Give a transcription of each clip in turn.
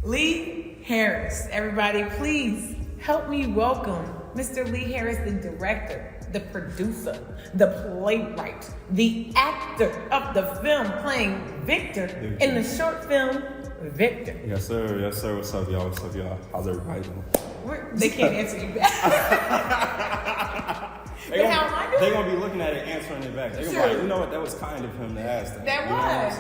Lee Harris. Everybody, please help me welcome Mr. Lee Harris, the director, the producer, the playwright, the actor of the film playing Victor in the short film Victor. Yes, sir. Yes, sir. What's up, y'all? What's up, y'all? How's everybody doing? They can't answer you back. How am I doing? They're going to be looking at it, answering it back. They're going to be like, you know what? That was kind of him to ask that. That was.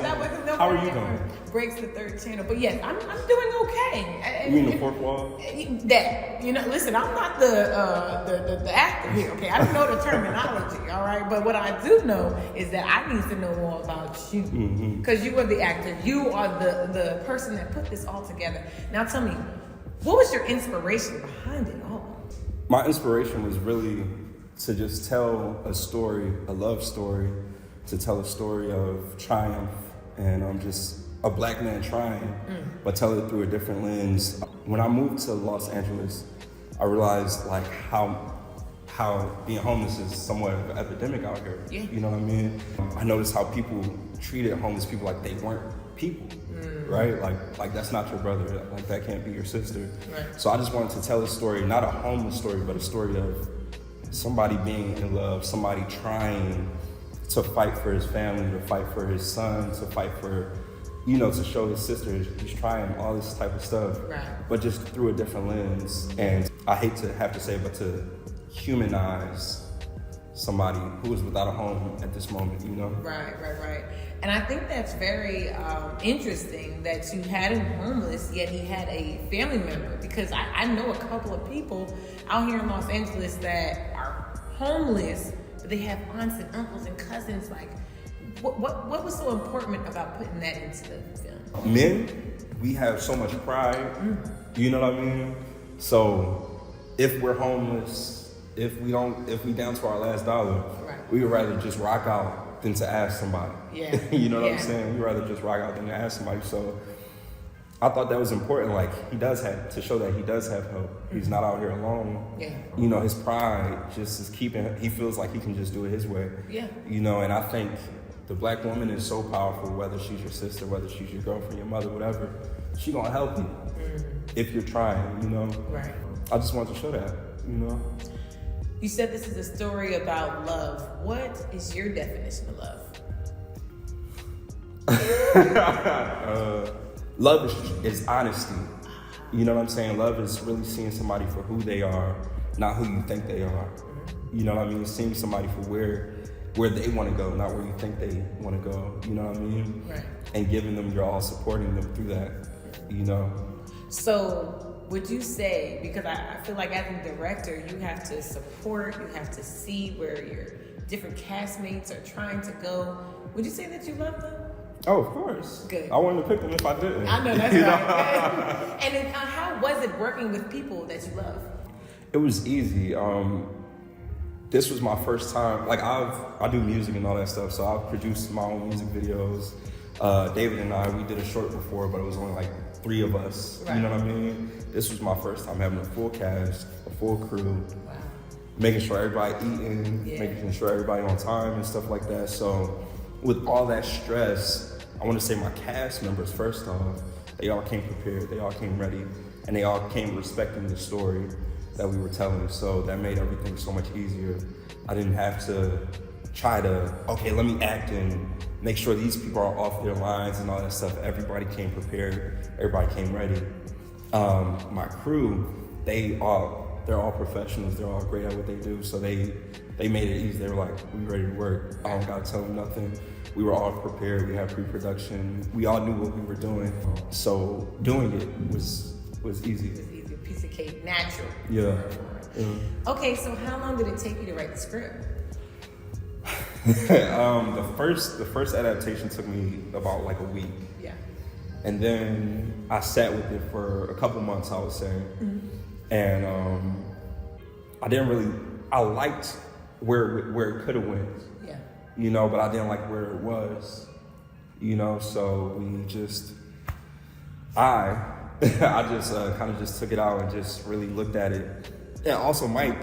How are you doing? Breaks the third channel. But yes, I'm doing okay. You mean the fourth wall? That. Listen, I'm not the actor here, okay? I don't know the terminology, all right? But what I do know is that I need to know more about you. Because you are the actor. You are the person that put this all together. Now tell me, what was your inspiration behind it all? My inspiration was really to just tell a story, a love story, to tell a story of triumph, and I'm just a black man trying, but tell it through a different lens. When I moved to Los Angeles, I realized like how being homeless is somewhat of an epidemic out here. Yeah. You know what I mean? I noticed how people treated homeless people like they weren't people, right? Like that's not your brother, like that can't be your sister. Right. So I just wanted to tell a story, not a homeless story, but a story of somebody being in love, somebody trying to fight for his family, to fight for his son, to fight for, to show his sister he's trying, all this type of stuff, right. But just through a different lens. And I hate to have to say, but to humanize somebody who is without a home at this moment, Right. And I think that's very interesting that you had him homeless, yet he had a family member. Because I know a couple of people out here in Los Angeles that are homeless, but they have aunts and uncles and cousins. Like, what was so important about putting that into the film? Men, we have so much pride, you know what I mean? So if we're homeless, if we down to our last dollar, right. We would rather just rock out than to ask somebody. Yeah. You know what I'm saying? We'd rather just rock out than to ask somebody. So I thought that was important. Like, he does have to show that he does have help. He's not out here alone. Yeah. His pride just is he feels like he can just do it his way. Yeah. And I think the black woman is so powerful, whether she's your sister, whether she's your girlfriend, your mother, whatever, she gonna help you if you're trying, Right. I just want to show that, You said this is a story about love. What is your definition of love? Love is honesty. You know what I'm saying? Love is really seeing somebody for who they are, not who you think they are. You know what I mean? Seeing somebody for where they want to go, not where you think they want to go. You know what I mean? Right. And giving them your all, supporting them through that. So would you say, because I feel like as a director, you have to support, you have to see where your different castmates are trying to go. Would you say that you love them? Oh, of course. Good. I wouldn't have picked them if I didn't. I know, that's right. And then, how was it working with people that you love? It was easy. This was my first time. Like, I do music and all that stuff, so I've produced my own music videos. David and I, we did a short before, but it was only like 3 of us. Right. You know what I mean? This was my first time having a full cast, a full crew. Wow. Making sure everybody eating, making sure everybody on time and stuff like that. So with all that stress, I want to say my cast members, first off, they all came prepared, they all came ready, and they all came respecting the story that we were telling. So that made everything so much easier. I didn't have to try to, okay, let me act and make sure these people are off their lines and all that stuff. Everybody came prepared, everybody came ready. My crew, they're all professionals, they're all great at what they do, so they made it easy. They were like, we ready to work. I don't gotta tell them nothing. We were all prepared, we had pre-production, we all knew what we were doing. So doing it was easy. It was easy, a piece of cake, natural. Yeah. Okay, so how long did it take you to write the script? The first adaptation took me about like a week. Yeah. And then I sat with it for a couple months, I would say. And I liked where it could have went. Yeah. But I didn't like where it was. So I just kind of just took it out and just really looked at it. And also Mike,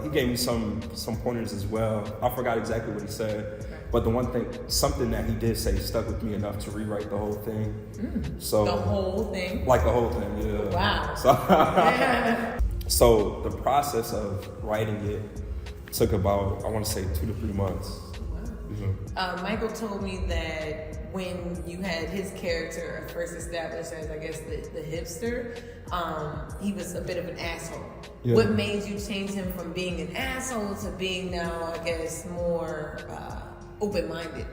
he gave me some pointers as well. I forgot exactly what he said, But the one thing, something that he did say stuck with me enough to rewrite the whole thing. So the whole thing? Like the whole thing, yeah. Wow. So the process of writing it took about, I want to say 2 to 3 months. Wow. Michael told me that when you had his character first established as, I guess, the hipster, he was a bit of an asshole. Yeah. What made you change him from being an asshole to being now, I guess, more open-minded?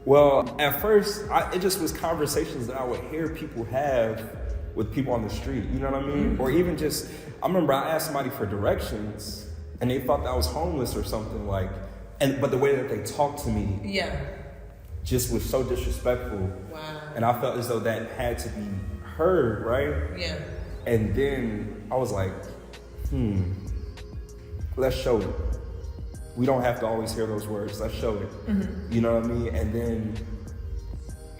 Well, at first, it just was conversations that I would hear people have with people on the street, you know what I mean? Or even just, I remember I asked somebody for directions and they thought that I was homeless or something like, but the way that they talked to me just was so disrespectful. Wow. And I felt as though that had to be heard, right? Yeah. And then I was like, let's show it. We don't have to always hear those words. Let's show it. You know what I mean? And then,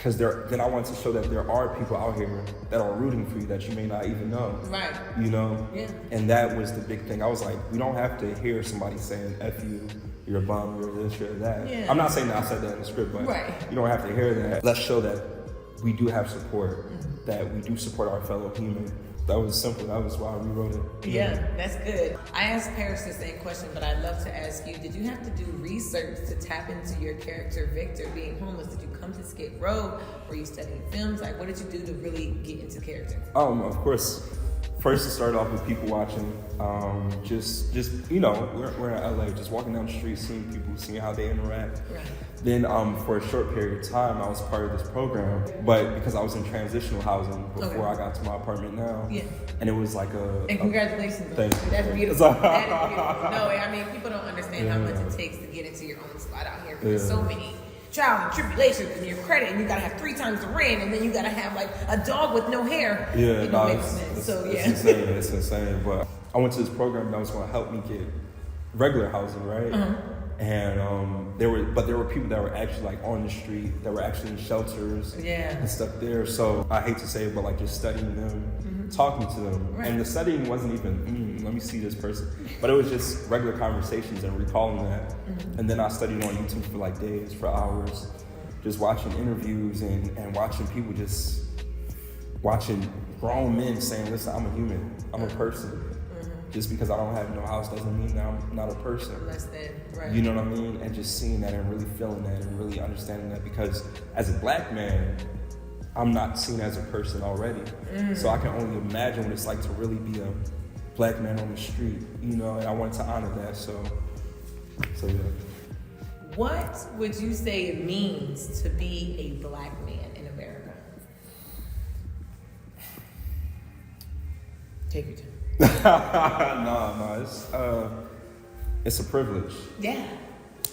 then I wanted to show that there are people out here that are rooting for you that you may not even know. Right. You know? Yeah. And that was the big thing. I was like, we don't have to hear somebody saying, F you, you're a bum, you're this, you're that. Yeah. I'm not saying that I said that in the script, but you don't have to hear that. Let's show that we do have support, that we do support our fellow human. That was simple. That was why we wrote it. Yeah, that's good. I asked Paris the same question, but I'd love to ask you, did you have to do research to tap into your character, Victor, being homeless? Did you come to Skid Row? Were you studying films? Like, what did you do to really get into character? Of course. First, it started off with people watching. Just you know, we're in LA, just walking down the street, seeing people, seeing how they interact. Right. Then for a short period of time, I was part of this program, but because I was in transitional housing before I got to my apartment now. Yeah. And it was like And congratulations. Thank you. That's beautiful. That is beautiful. No, I mean, people don't understand how much it takes to get into your own spot out here. There's so many trials and tribulations and your credit, and you gotta have 3 times the rent, and then you gotta have like a dog with no hair. Yeah, it makes sense. So yeah, it's insane. It's insane. But I went to this program that was going to help me get regular housing, right? And there were people that were actually like on the street, that were actually in shelters and stuff there. So I hate to say it, but like just studying them, talking to them, and the studying wasn't even let me see this person, but it was just regular conversations and recalling that. And then I studied on YouTube for like days, for hours, just watching interviews and watching people, just watching grown men saying, listen, I'm a human, I'm a person. Just because I don't have no house doesn't mean that I'm not a person. Less than, right. You know what I mean? And just seeing that and really feeling that and really understanding that, because as a black man, I'm not seen as a person already. So I can only imagine what it's like to really be a black man on the street, you know, and I wanted to honor that, so yeah. What would you say it means to be a black man in America? Take your time. No, it's a privilege. Yeah.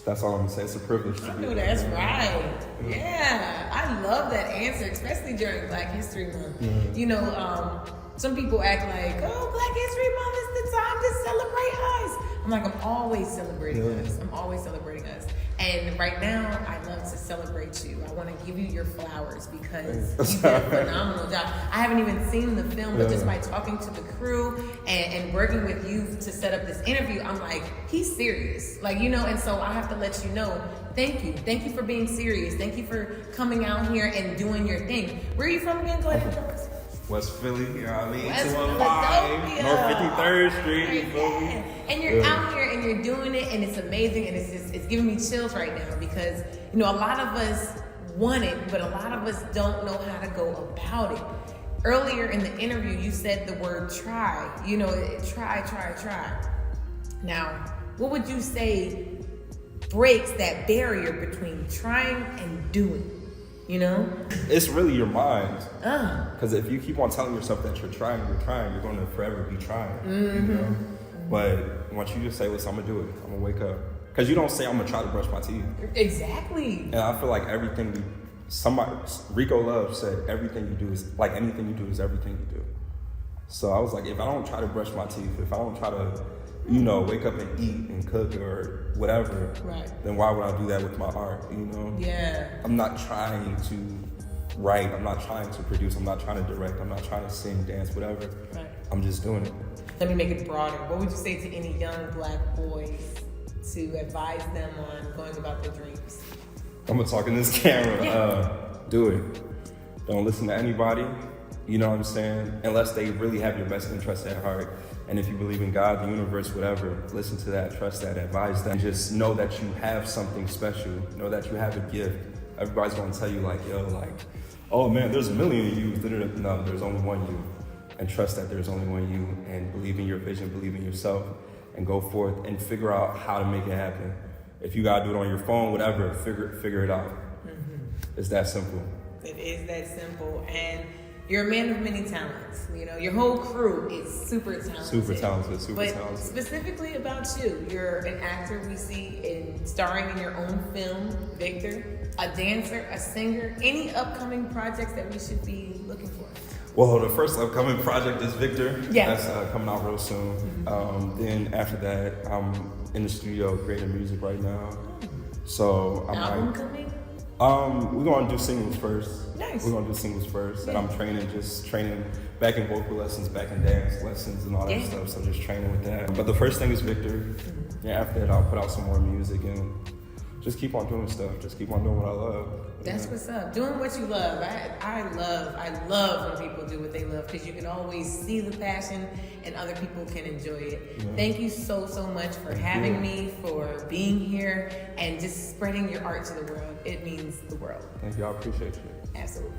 That's all I'm gonna say. It's a privilege to be. Oh, that's right. Yeah, I love that answer, especially during Black History Month. You know, some people act like, "Oh, Black History Month is the time to celebrate us." I'm like, I'm always celebrating us. I'm always celebrating us. And right now, I love to celebrate you. I want to give you your flowers because you did a phenomenal job. I haven't even seen the film, but just by talking to the crew and working with you to set up this interview, I'm like, he's serious. Like, you know, and so I have to let you know, thank you. Thank you for being serious. Thank you for coming out here and doing your thing. Where are you from again? Go ahead and tell us. West Philly, you know what I mean? West 215, North 53rd Street, you feel me? And you're out here and you're doing it, and it's amazing, and it's giving me chills right now because, you know, a lot of us want it, but a lot of us don't know how to go about it. Earlier in the interview, you said the word try. You know, try. Now, what would you say breaks that barrier between trying and doing? You know? It's really your mind. Because if you keep on telling yourself that you're trying, you're going to forever be trying. You know? But once you just say, listen, I'm going to do it. I'm going to wake up. Because you don't say, I'm going to try to brush my teeth. Exactly. And I feel like Rico Love said, everything you do is, like anything you do is everything you do. So I was like, if I don't try to brush my teeth, if I don't try to, you know, wake up and eat and cook or whatever, then why would I do that with my art, you know? Yeah. I'm not trying to write, I'm not trying to produce, I'm not trying to direct, I'm not trying to sing, dance, whatever. I'm just doing it. Let me make it broader. What would you say to any young black boys to advise them on going about their dreams? I'm gonna talk in this camera. Yeah. Do it. Don't listen to anybody. You know what I'm saying? Unless they really have your best interest at heart. And if you believe in God, the universe, whatever, listen to that, trust that, advise that. Just know that you have something special. Know that you have a gift. Everybody's gonna tell you like, yo, like, oh man, there's a million of you. No, there's only one you. And trust that there's only one you. And believe in your vision, believe in yourself, and go forth and figure out how to make it happen. If you gotta do it on your phone, whatever, figure it out. It's that simple. It is that simple. And you're a man of many talents. You know, your whole crew is super talented. Super talented. But specifically about you, you're an actor we see starring in your own film, Victor, a dancer, a singer. Any upcoming projects that we should be looking for? Well, the first upcoming project is Victor. Yeah. That's coming out real soon. Then after that, I'm in the studio creating music right now. So I'm Album coming? We're gonna do singles first. Nice. We're gonna do singles first. Yeah. And I'm training back in vocal lessons, back in dance lessons and all that stuff. So just training with that. But the first thing is Victor. Yeah, after that I'll put out some more music and just keep on doing stuff. Just keep on doing what I love. That's what's up. Doing what you love. I love when people do what they love because you can always see the passion and other people can enjoy it. Yeah. Thank you so much for having me, for being here, and just spreading your art to the world. It means the world. Thank you. I appreciate you. Absolutely.